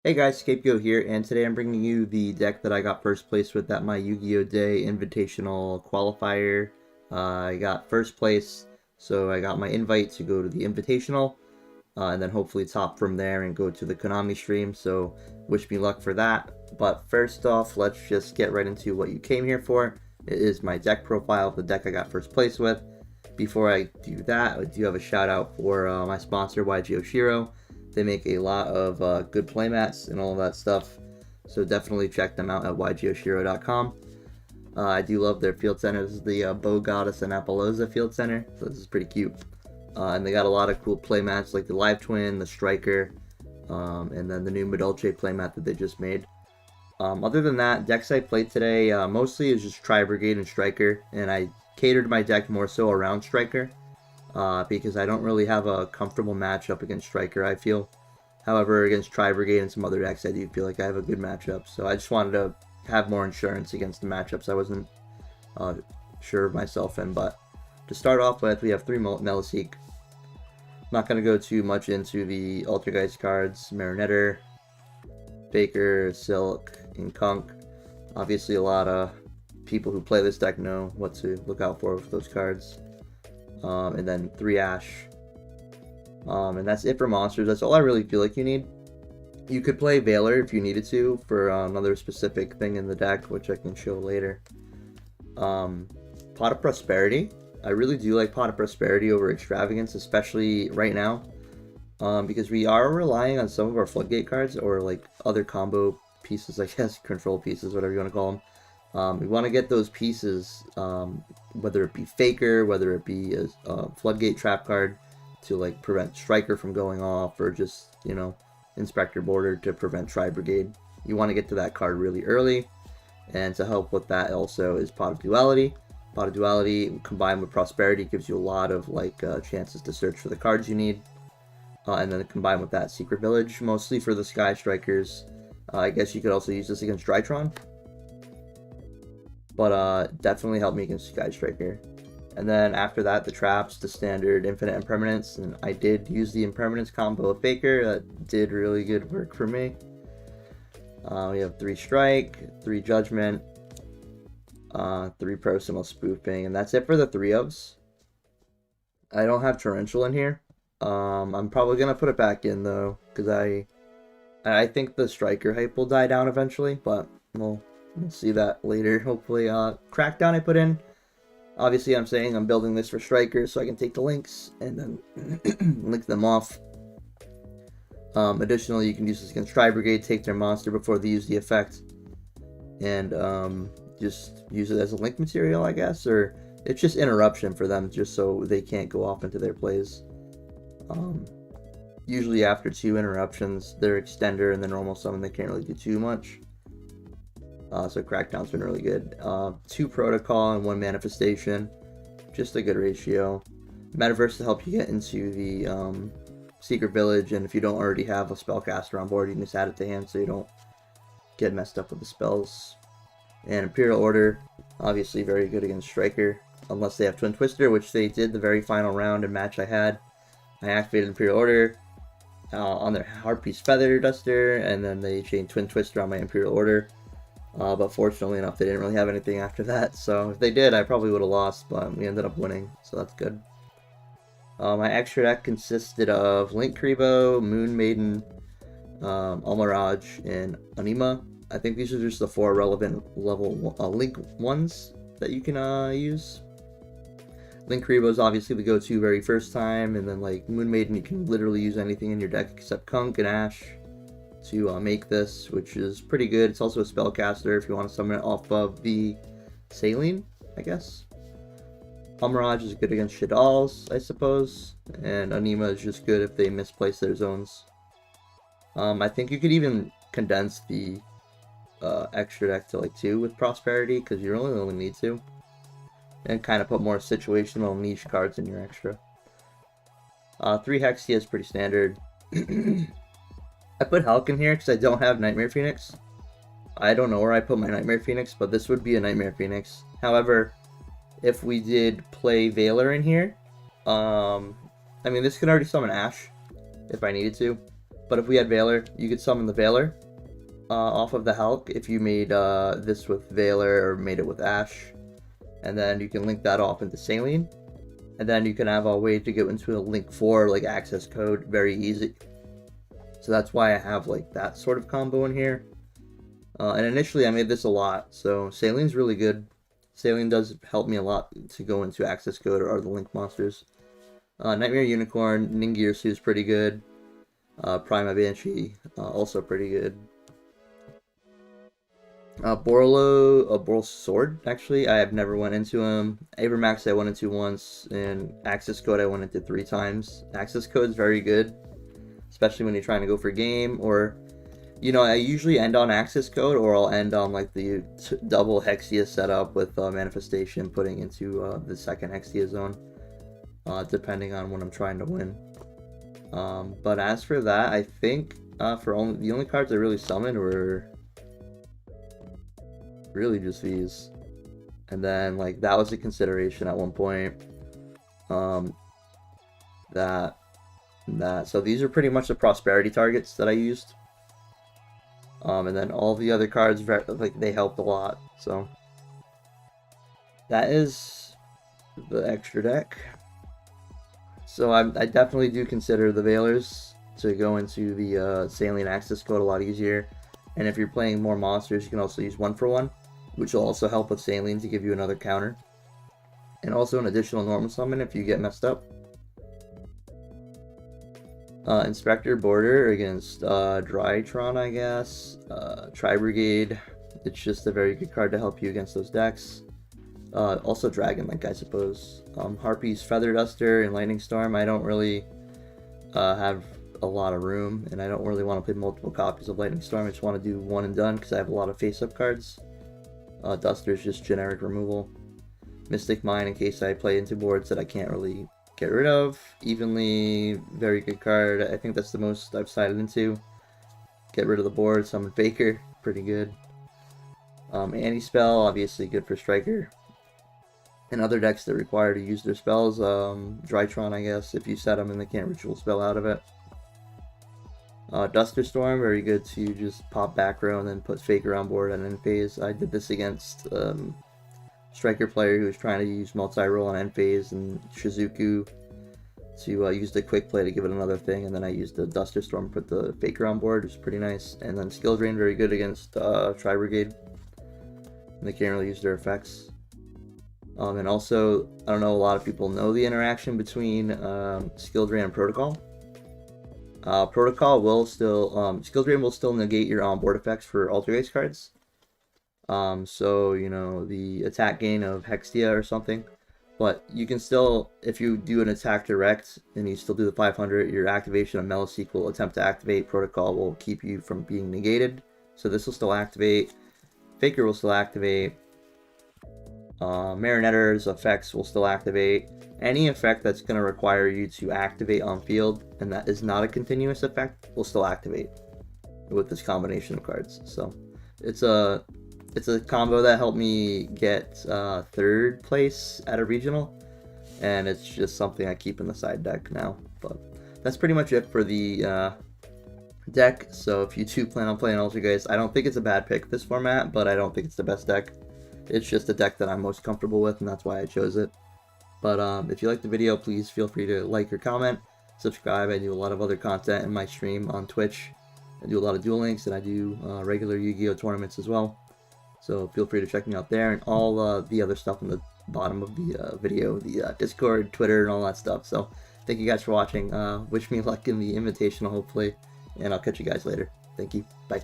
Hey guys, Scapegoat here, and today I'm bringing you the deck that I got first place with at my Yu-Gi-Oh! Day Invitational Qualifier. I got first place, so I got my invite to go to the Invitational, and then hopefully top from there and go to the Konami stream, so wish me luck for that. But first off, let's just get right into what you came here for. It is my deck profile of the deck I got first place with. Before I do that, I do have a shout out for my sponsor, Yugioh. They make a lot of good playmats and all of that stuff, so definitely check them out at yugioh.com. I do love their field center. This is the Bow Goddess and Appaloosa field center, so this is pretty cute. And they got a lot of cool playmats like the Live Twin, the Striker, and then the new Medolce playmat that they just made. Other than that, decks I played today mostly is just Tri-Brigade and Striker, and I catered my deck more so around Striker. Because I don't really have a comfortable matchup against Striker, I feel. However, against Tri-Brigade and some other decks, I do feel like I have a good matchup. So I just wanted to have more insurance against the matchups I wasn't sure of myself in. But to start off with, we have 3 Meliseek. I'm not going to go too much into the Altergeist cards. Marionetter, Faker, Silk, and Kunk. Obviously, a lot of people who play this deck know what to look out for with those cards. And then 3 Ash. And that's it for monsters. That's all I really feel like you need. You could play Veiler if you needed to for another specific thing in the deck, which I can show later. Pot of Prosperity. I really do like Pot of Prosperity over Extravagance, especially right now. Because we are relying on some of our Floodgate cards, or like other combo pieces, I guess, control pieces, whatever you want to call them. We want to get those pieces, whether it be Faker, whether it be a Floodgate trap card to like prevent Striker from going off, or just, you know, Inspector Border to prevent Tri-Brigade. You want to get to that card really early, and to help with that also is Pot of Duality. Pot of Duality combined with Prosperity gives you a lot of like chances to search for the cards you need, and then combined with that Secret Village, mostly for the Sky Strikers. I guess you could also use this against Drytron. But definitely helped me against Sky Striker. And then after that, the traps, the standard Infinite Impermanence, and I did use the Impermanence combo of Faker. That did really good work for me. We have 3 Strike, 3 Judgment, 3 Personal Spoofing, and that's it for the 3 ofs. I don't have Torrential in here. I'm probably gonna put it back in though, because I think the Striker hype will die down eventually, but we'll see that later, hopefully. Crackdown I put in. Obviously, I'm saying I'm building this for Strikers so I can take the links and then link them off. Additionally, you can use this against Tri-Brigade, take their monster before they use the effect, and just use it as a link material, I guess, or it's just interruption for them, just so they can't go off into their plays. Usually after 2 interruptions, their extender and the normal summon, they can't really do too much. So Crackdown's been really good. 2 Protocol and 1 Manifestation. Just a good ratio. Metaverse to help you get into the Secret Village, and if you don't already have a Spellcaster on board, you can just add it to hand so you don't get messed up with the spells. And Imperial Order, obviously very good against Striker, unless they have Twin Twister, which they did the very final round and match I had. I activated Imperial Order on their Heartpiece Feather Duster, and then they chained Twin Twister on my Imperial Order. But fortunately enough, they didn't really have anything after that, so if they did, I probably would have lost, but we ended up winning, so that's good. My extra deck consisted of Link Kribo, Moon Maiden, Almirage, and Anima. I think these are just the 4 relevant level Link ones that you can use. Link Kribo is obviously the go-to very first time, and then like Moon Maiden, you can literally use anything in your deck except Kunk and Ash to make this, which is pretty good. It's also a spellcaster if you want to summon it off of the Saline, I guess. Almirage is good against Shaddolls, I suppose, and Anima is just good if they misplace their zones. I think you could even condense the extra deck to like 2 with Prosperity, because you really only need 2. And kind of put more situational niche cards in your extra. 3 Hexia is pretty standard. I put Hulk in here because I don't have Nightmare Phoenix. I don't know where I put my Nightmare Phoenix, but this would be a Nightmare Phoenix. However, if we did play Veiler in here, I mean, this could already summon Ash if I needed to. But if we had Veiler, you could summon the Veiler off of the Hulk if you made this with Veiler or made it with Ash. And then you can link that off into Saline. And then you can have a way to go into a link 4 like access code very easy. So that's why I have like that sort of combo in here. And initially I made this a lot, so Saline's really good. Saline does help me a lot to go into access code or the link monsters. Nightmare Unicorn, Ningirsu is pretty good. Prima Banshee, also pretty good. Borlo Sword, actually, I have never went into him. Avermax I went into once, and Access Code I went into 3 times. Access Code is very good, especially when you're trying to go for game, or, you know, I usually end on Access Code, or I'll end on, like, the double Hexia setup with Manifestation putting into the second Hexia zone, depending on when I'm trying to win. But as for that, I think the only cards I really summoned were really just these, and then like that was a consideration at one point. So these are pretty much the prosperity targets that I used, and then all the other cards like they helped a lot. So that is the extra deck. So I definitely do consider the Veilers to go into the Saline Access Code a lot easier. And if you're playing more monsters, you can also use 1-for-1, which will also help with Saline to give you another counter. And also an additional normal summon if you get messed up. Inspector Border against Drytron, I guess. Tri-Brigade. It's just a very good card to help you against those decks. Also Dragon Link, I suppose. Harpy's Feather Duster and Lightning Storm. I don't really have a lot of room, and I don't really want to play multiple copies of Lightning Storm. I just want to do one and done because I have a lot of face-up cards. Duster is just generic removal. Mystic Mine in case I play into boards that I can't really get rid of. Evenly, very good card. I think that's the most I've sided into. Get rid of the board. Summon Faker, pretty good. Anti-Spell, obviously good for Striker. And other decks that require to use their spells, Drytron, I guess, if you set them and they can't ritual spell out of it. Duster Storm, very good to just pop back row and then put Faker on board at end phase. I did this against Striker player who was trying to use multi-roll on end phase, and Shizuku to use the quick play to give it another thing, and then I used the Duster Storm to put the Faker on board, which is pretty nice. And then Skill Drain, very good against Tri-Brigade. They can't really use their effects. And also, I don't know, a lot of people know the interaction between Skill Drain and Protocol. Protocol will still, Skill Drain will still negate your onboard effects for Altergeist cards. So, you know, the attack gain of Hexia or something. But you can still, if you do an attack direct and you still do the 500, your activation of Meliseek will attempt to activate. Protocol will keep you from being negated. So this will still activate. Faker will still activate. Marinetter's effects will still activate. Any effect that's going to require you to activate on field, and that is not a continuous effect, will still activate with this combination of cards. So it's a combo that helped me get 3rd place at a regional, and it's just something I keep in the side deck now. But that's pretty much it for the deck. So if you do plan on playing Altergeist, I don't think it's a bad pick this format, but I don't think it's the best deck. It's just a deck that I'm most comfortable with, and that's why I chose it. But if you liked the video, please feel free to like or comment, subscribe. I do a lot of other content in my stream on Twitch. I do a lot of Duel Links, and I do regular Yu-Gi-Oh tournaments as well. So feel free to check me out there, and all the other stuff in the bottom of the video, the Discord, Twitter, and all that stuff. So thank you guys for watching. Wish me luck in the Invitational, hopefully, and I'll catch you guys later. Thank you. Bye.